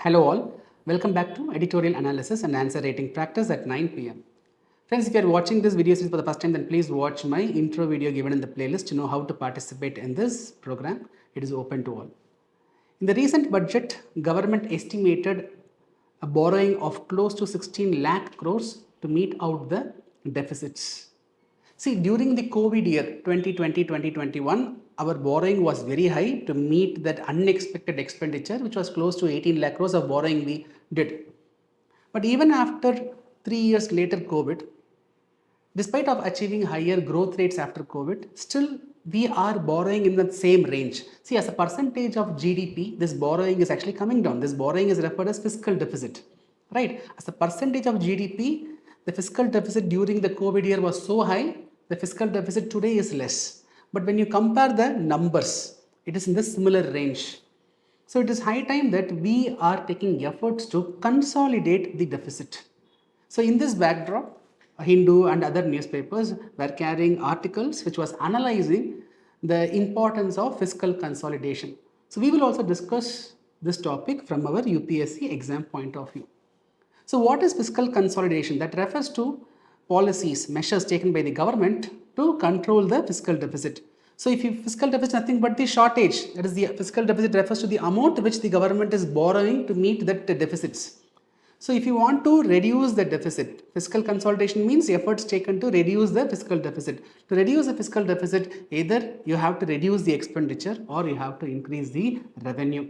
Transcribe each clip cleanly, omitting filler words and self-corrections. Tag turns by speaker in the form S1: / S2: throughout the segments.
S1: Hello all, welcome back to Editorial Analysis and Answer Rating Practice at 9 p.m. Friends, if you are watching this video series for the first time, then please watch my intro video given in the playlist to know how to participate in this program. It is open to all. In the recent budget, government estimated a borrowing of close to 16 lakh crores to meet out the deficits. See, during the COVID year 2020-2021, our borrowing was very high to meet that unexpected expenditure, which was close to 18 lakh crores of borrowing we did. But even after 3 years later COVID, despite of achieving higher growth rates after COVID, still we are borrowing in the same range. See, as a percentage of GDP, this borrowing is actually coming down. This borrowing is referred as fiscal deficit, right? As a percentage of GDP, the fiscal deficit during the COVID year was so high, the fiscal deficit today is less. But when you compare the numbers, it is in the similar range. So it is high time that we are taking efforts to consolidate the deficit. So in this backdrop, Hindu and other newspapers were carrying articles which was analyzing the importance of fiscal consolidation. So we will also discuss this topic from our UPSC exam point of view. So what is fiscal consolidation? That refers to policies, measures taken by the government to control the fiscal deficit. So if fiscal deficit is nothing but the shortage, that is the fiscal deficit refers to the amount which the government is borrowing to meet that deficits. So if you want to reduce the deficit, fiscal consolidation means efforts taken to reduce the fiscal deficit. To reduce the fiscal deficit, either you have to reduce the expenditure or you have to increase the revenue.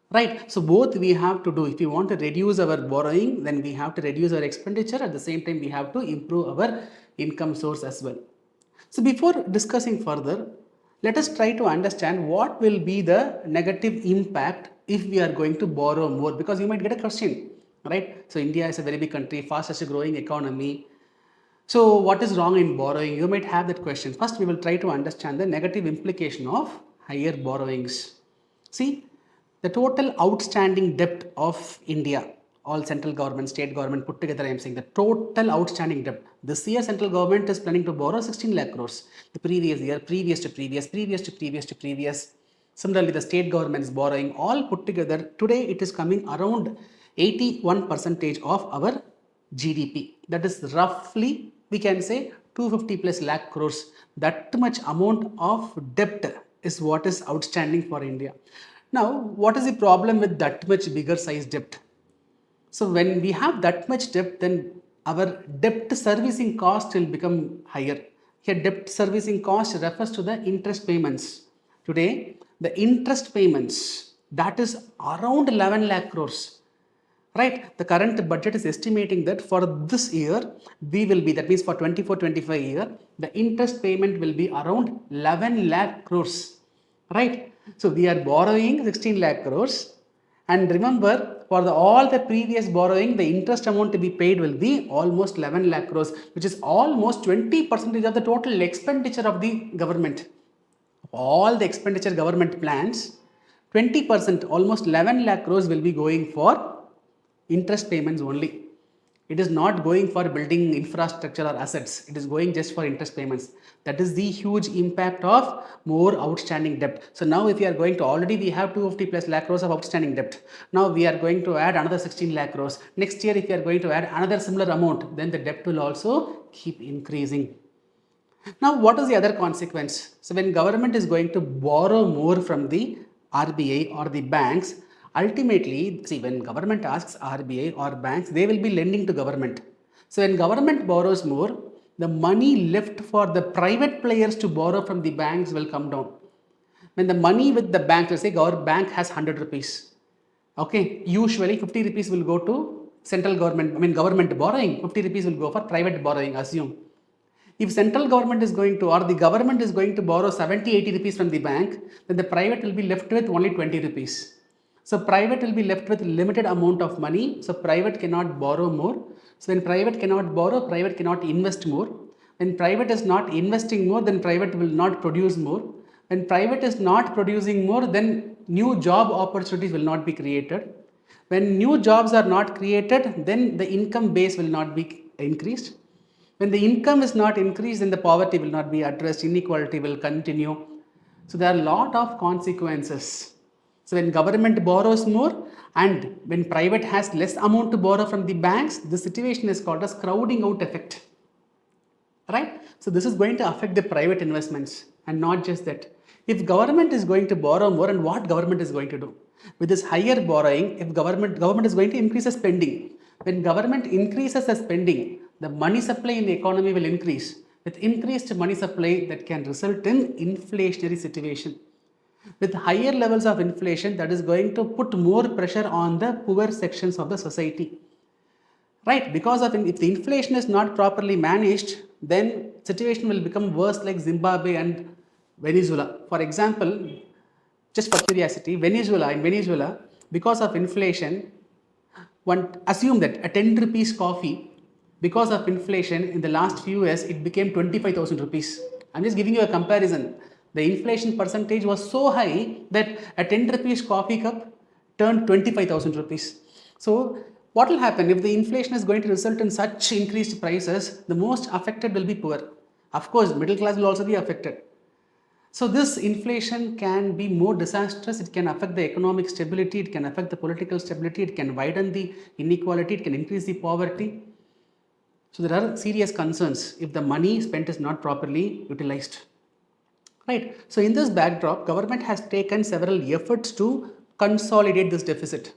S1: Right, so both we have to do. If you want to reduce our borrowing, then we have to reduce our expenditure. At the same time, we have to improve our income source as well. So before discussing further, let us try to understand what will be the negative impact if we are going to borrow more, because you might get a question, right? So India is a very big country, fastest growing economy. So what is wrong in borrowing? You might have that question. First, we will try to understand the negative implication of higher borrowings. See, the total outstanding debt of India, all central government, state government put together, I am saying the total outstanding debt. This year, central government is planning to borrow 16 lakh crores. The previous year, previous to previous. Similarly, the state government is borrowing, all put together. Today, it is coming around 81% of our GDP. That is roughly, we can say, 250 plus lakh crores. That much amount of debt is what is outstanding for India. Now, what is the problem with that much bigger size debt? So when we have that much debt, then our debt servicing cost will become higher. Here, debt servicing cost refers to the interest payments. Today, the interest payments, that is around 11 lakh crores. Right, the current budget is estimating that for this year, we will be, that means for 24-25 year, the interest payment will be around 11 lakh crores. Right, so we are borrowing 16 lakh crores, and remember, for all the previous borrowing, the interest amount to be paid will be almost 11 lakh crores, which is almost 20% of the total expenditure of the government. All the expenditure government plans, 20%, almost 11 lakh crores will be going for interest payments only. It is not going for building infrastructure or assets. It is going just for interest payments. That is the huge impact of more outstanding debt. So now if we are going to, already we have 250 plus lakh crores of outstanding debt. Now we are going to add another 16 lakh crores. Next year if we are going to add another similar amount, then the debt will also keep increasing. Now what is the other consequence? So when government is going to borrow more from the RBI or the banks, ultimately, see, when government asks RBI or banks, they will be lending to government. So when government borrows more, the money left for the private players to borrow from the banks will come down. When the money with the bank, let's say our bank has 100 rupees. Okay, usually 50 rupees will go to central government, government borrowing, 50 rupees will go for private borrowing, assume. If central government is going to, or the government is going to borrow 70-80 rupees from the bank, then the private will be left with only 20 rupees. So private will be left with limited amount of money. So private cannot borrow more. So when private cannot borrow, private cannot invest more. When private is not investing more, then private will not produce more. When private is not producing more, then new job opportunities will not be created. When new jobs are not created, then the income base will not be increased. When the income is not increased, then the poverty will not be addressed, inequality will continue. So there are a lot of consequences. So when government borrows more and when private has less amount to borrow from the banks, the situation is called as crowding out effect. Right? So this is going to affect the private investments, and not just that. If government is going to borrow more, and what government is going to do? With this higher borrowing, if government is going to increase the spending. When government increases the spending, the money supply in the economy will increase. With increased money supply, that can result in inflationary situation. With higher levels of inflation, that is going to put more pressure on the poor sections of the society. Right, because of if the inflation is not properly managed, then situation will become worse like Zimbabwe and Venezuela. For example, just for curiosity, in Venezuela, because of inflation, one assume that a 10 rupees coffee, because of inflation in the last few years, it became 25,000 rupees. I'm just giving you a comparison. The inflation percentage was so high that a 10 rupees coffee cup turned 25,000 rupees. So what will happen if the inflation is going to result in such increased prices? The most affected will be poor. Of course, middle class will also be affected. So this inflation can be more disastrous. It can affect the economic stability, it can affect the political stability, it can widen the inequality, it can increase the poverty. So there are serious concerns if the money spent is not properly utilized. Right. So in this backdrop, government has taken several efforts to consolidate this deficit.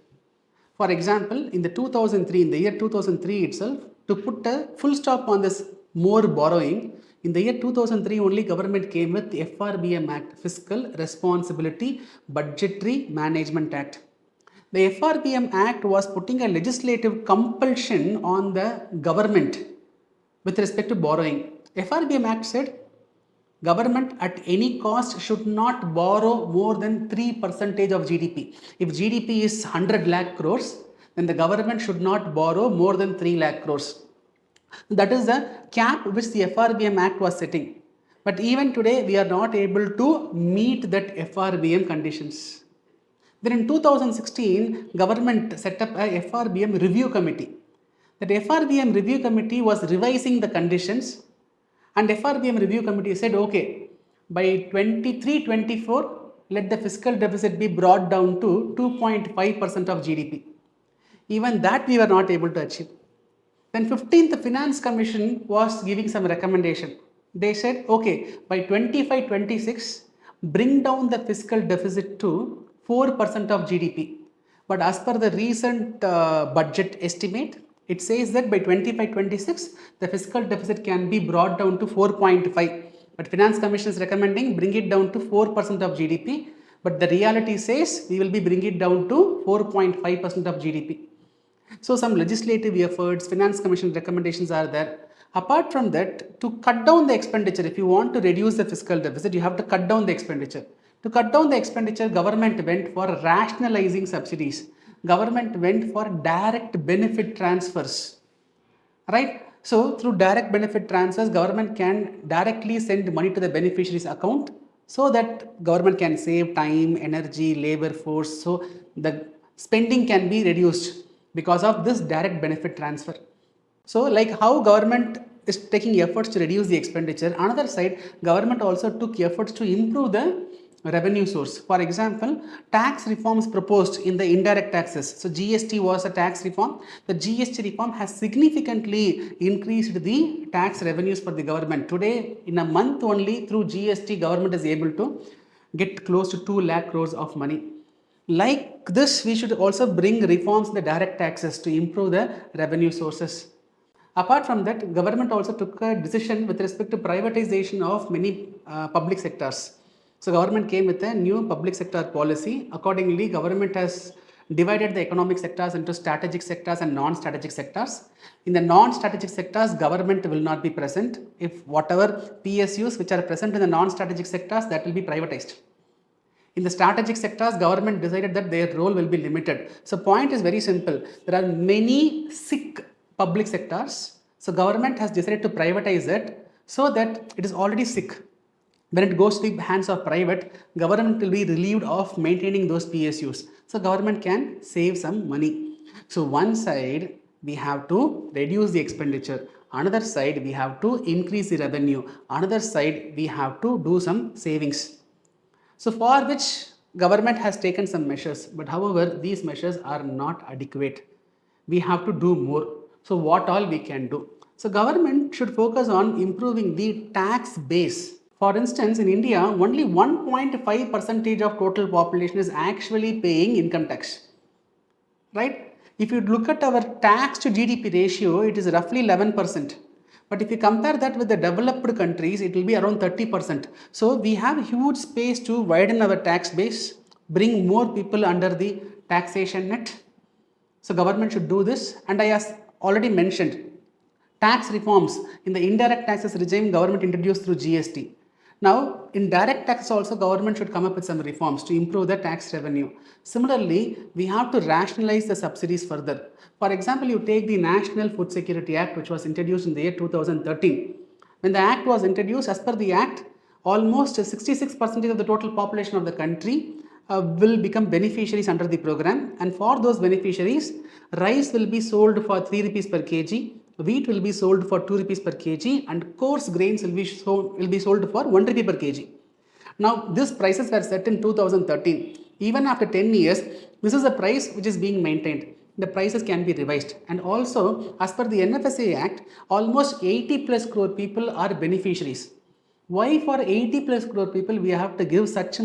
S1: For example, in the year 2003 itself, to put a full stop on this more borrowing, in the year 2003 only government came with the FRBM Act, Fiscal Responsibility Budgetary Management Act. The FRBM Act was putting a legislative compulsion on the government with respect to borrowing. FRBM Act said government at any cost should not borrow more than 3% of GDP. If GDP is 100 lakh crores, then the government should not borrow more than 3 lakh crores. That is the cap which the FRBM Act was setting. But even today, we are not able to meet that FRBM conditions. Then in 2016, government set up a FRBM review committee. That FRBM review committee was revising the conditions, and FRBM review committee said, okay, by 23-24, let the fiscal deficit be brought down to 2.5% of GDP. Even that we were not able to achieve. Then 15th Finance Commission was giving some recommendation. They said, okay, by 25-26, bring down the fiscal deficit to 4% of GDP. But as per the recent budget estimate, it says that by 25-26, the fiscal deficit can be brought down to 4.5. But Finance Commission is recommending bring it down to 4% of GDP. But the reality says we will be bringing it down to 4.5% of GDP. So some legislative efforts, Finance Commission recommendations are there. Apart from that, to cut down the expenditure, if you want to reduce the fiscal deficit, you have to cut down the expenditure. To cut down the expenditure, government went for rationalizing subsidies. Government went for direct benefit transfers. Right? So through direct benefit transfers, government can directly send money to the beneficiary's account so that government can save time, energy, labor force. So the spending can be reduced because of this direct benefit transfer. So like how government is taking efforts to reduce the expenditure, another side government also took efforts to improve the revenue source. For example, tax reforms proposed in the indirect taxes. So GST was a tax reform. The GST reform has significantly increased the tax revenues for the government. Today, in a month only, through GST, government is able to get close to 2 lakh crores of money. Like this, we should also bring reforms in the direct taxes to improve the revenue sources. Apart from that, government also took a decision with respect to privatization of many public sectors. So government came with a new public sector policy. Accordingly, government has divided the economic sectors into strategic sectors and non-strategic sectors. In the non-strategic sectors, government will not be present. If whatever PSUs which are present in the non-strategic sectors, that will be privatized. In the strategic sectors, government decided that their role will be limited. So point is very simple. There are many sick public sectors. So government has decided to privatize it so that it is already sick. When it goes to the hands of private, government will be relieved of maintaining those PSUs. So government can save some money. So one side, we have to reduce the expenditure. Another side, we have to increase the revenue. Another side, we have to do some savings. So for which Government has taken some measures, but however, these measures are not adequate. We have to do more. So what all we can do? So government should focus on improving the tax base. For instance, in India, only 1.5% of total population is actually paying income tax. Right? If you look at our tax to GDP ratio, it is roughly 11%. But if you compare that with the developed countries, it will be around 30%. So we have huge space to widen our tax base, bring more people under the taxation net. So government should do this. And I as already mentioned, tax reforms in the indirect taxes regime government introduced through GST. Now, in direct taxes also, government should come up with some reforms to improve the tax revenue. Similarly, we have to rationalize the subsidies further. For example, you take the National Food Security Act, which was introduced in the year 2013. When the act was introduced, as per the act, almost 66% of the total population of the country will become beneficiaries under the program. And for those beneficiaries, rice will be sold for 3 rupees per kg, wheat will be sold for 2 rupees per kg, and coarse grains will be sold for 1 rupee per kg. Now, these prices were set in 2013. Even after 10 years, this is the price which is being maintained. The prices can be revised. And also, as per the NFSA Act, almost 80 plus crore people are beneficiaries. Why for 80 plus crore people we have to give such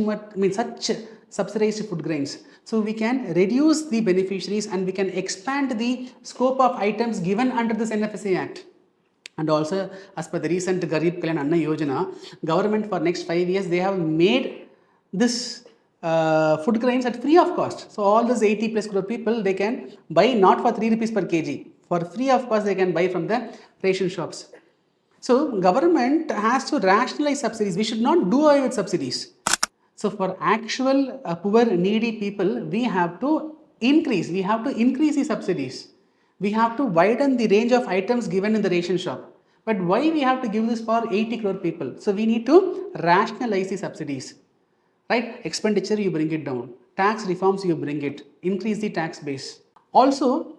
S1: subsidized food grains? So we can reduce the beneficiaries and we can expand the scope of items given under this NFSA Act. And also, as per the recent Garib Kalyan Anna Yojana, government for next 5 years, they have made this food grains at free of cost. So all these 80 plus crore people, they can buy not for 3 rupees per kg. For free of cost, they can buy from the ration shops. So government has to rationalize subsidies. We should not do away with subsidies. So for actual poor needy people, we have to increase the subsidies. We have to widen the range of items given in the ration shop. But why we have to give this for 80 crore people? So we need to rationalize the subsidies. Right? Expenditure, you bring it down. Tax reforms, you bring it. Increase the tax base. Also,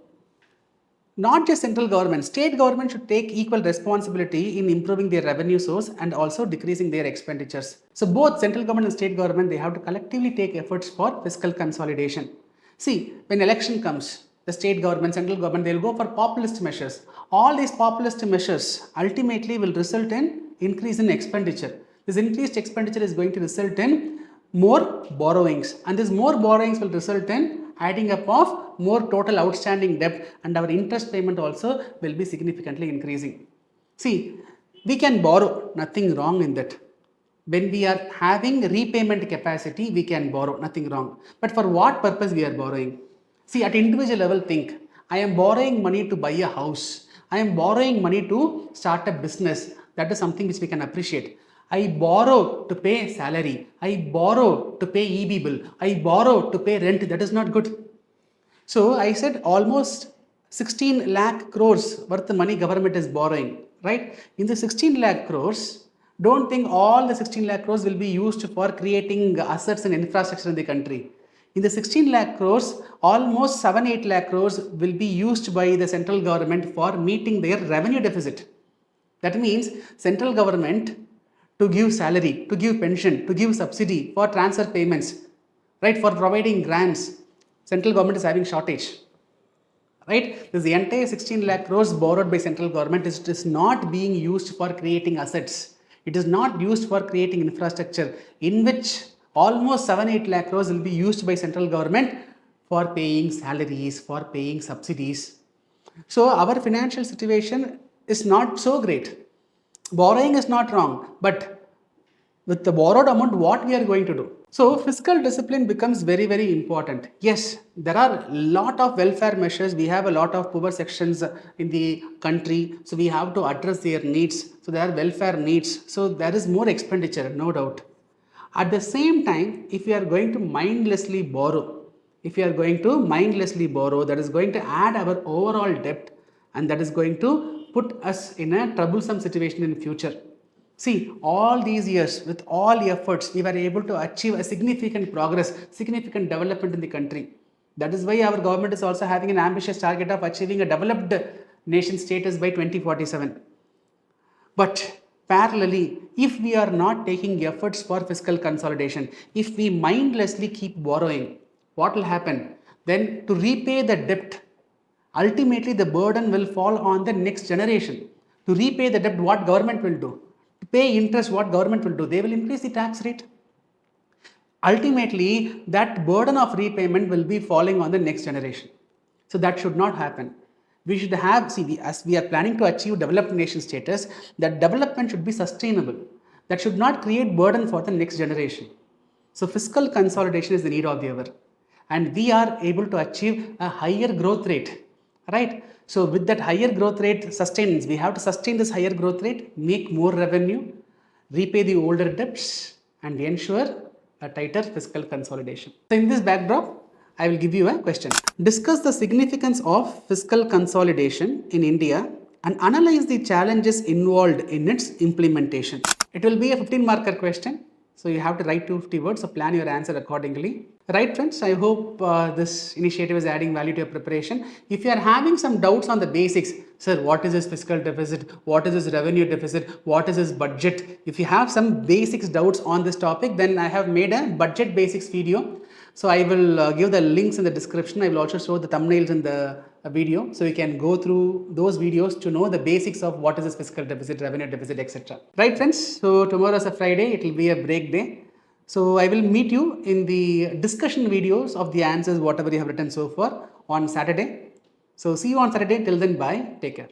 S1: not just central government, state government should take equal responsibility in improving their revenue source and also decreasing their expenditures. So both central government and state government, they have to collectively take efforts for fiscal consolidation. See, when election comes, the state government, central government, they will go for populist measures. All these populist measures ultimately will result in increase in expenditure. This increased expenditure is going to result in more borrowings, and this more borrowings will result in adding up of more total outstanding debt, and our interest payment also will be significantly increasing. See, we can borrow, nothing wrong in that. When we are having repayment capacity, we can borrow, nothing wrong. But for what purpose we are borrowing? See, at individual level, think, I am borrowing money to buy a house. I am borrowing money to start a business. That is something which we can appreciate. I borrow to pay salary. I borrow to pay EB bill. I borrow to pay rent. That is not good. So I said almost 16 lakh crores worth of money government is borrowing, right? In the 16 lakh crores, don't think all the 16 lakh crores will be used for creating assets and infrastructure in the country. In the 16 lakh crores, almost 7-8 lakh crores will be used by the central government for meeting their revenue deficit. That means central government to give salary, to give pension, to give subsidy, for transfer payments, right, for providing grants, central government is having shortage. Right? This entire 16 lakh crores borrowed by central government is not being used for creating assets. It is not used for creating infrastructure, in which almost 7-8 lakh crores will be used by central government for paying salaries, for paying subsidies. So our financial situation is not so great. Borrowing is not wrong, but with the borrowed amount, what we are going to do? So fiscal discipline becomes very, very important. Yes, there are a lot of welfare measures. We have a lot of poor sections in the country. So we have to address their needs. So there are welfare needs. So there is more expenditure, no doubt. At the same time, if we are going to mindlessly borrow, that is going to add our overall debt, and that is going to put us in a troublesome situation in the future. See, all these years, with all efforts, we were able to achieve a significant progress, significant development in the country. That is why our government is also having an ambitious target of achieving a developed nation status by 2047. But Parallelly, if we are not taking efforts for fiscal consolidation, if we mindlessly keep borrowing, what will happen? Then to repay the debt, ultimately the burden will fall on the next generation. To repay the debt, what government will do? To pay interest, what government will do? They will increase the tax rate. Ultimately, that burden of repayment will be falling on the next generation. So that should not happen. We should have, as we are planning to achieve developed nation status, that development should be sustainable. That should not create burden for the next generation. So fiscal consolidation is the need of the hour. And we are able to achieve a higher growth rate, right? So with that higher growth rate sustains, we have to sustain this higher growth rate, make more revenue, repay the older debts, and ensure a tighter fiscal consolidation. So in this backdrop, I will give you a question. Discuss the significance of fiscal consolidation in India and analyze the challenges involved in its implementation. It will be a 15-marker question. So you have to write 250 words, so plan your answer accordingly. Right friends, I hope this initiative is adding value to your preparation. If you are having some doubts on the basics, sir, what is this fiscal deficit? What is this revenue deficit? What is this budget? If you have some basics doubts on this topic, then I have made a budget basics video. So I will give the links in the description. I will also show the thumbnails in the video. So you can go through those videos to know the basics of what is this fiscal deficit, revenue deficit, etc. Right friends, so tomorrow is a Friday. It will be a break day. So I will meet you in the discussion videos of the answers, whatever you have written so far on Saturday. So see you on Saturday. Till then, bye. Take care.